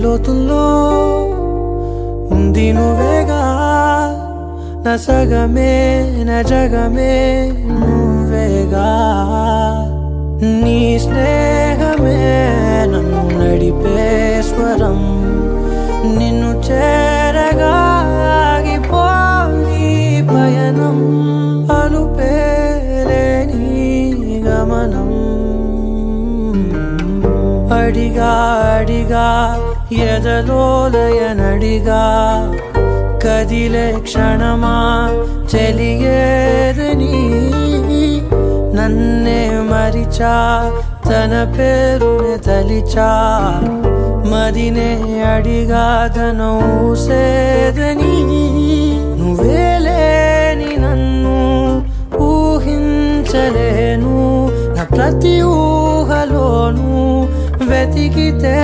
లోతుల్లో ఉంది నువ్వేగా, నా సగమే నా జగమే నువ్వేగా. నీ స్నేహమే నన్ను నడిపే స్వరం, నిన్ను చేరగా ఆగిపోని పయనం, అలుపేలేని గమనం. అడిగా అడిగా ఎదలోలయనడిగా, కదిలే క్షణమా చెలియేదని, నన్నే మరిచా తన పేరునే తలిచా, మదినే అడిగా తన ఊసేదని. నువ్వే లేని నన్ను ఊహించలేను, నా ప్రతి ఊహలోను వెతికితే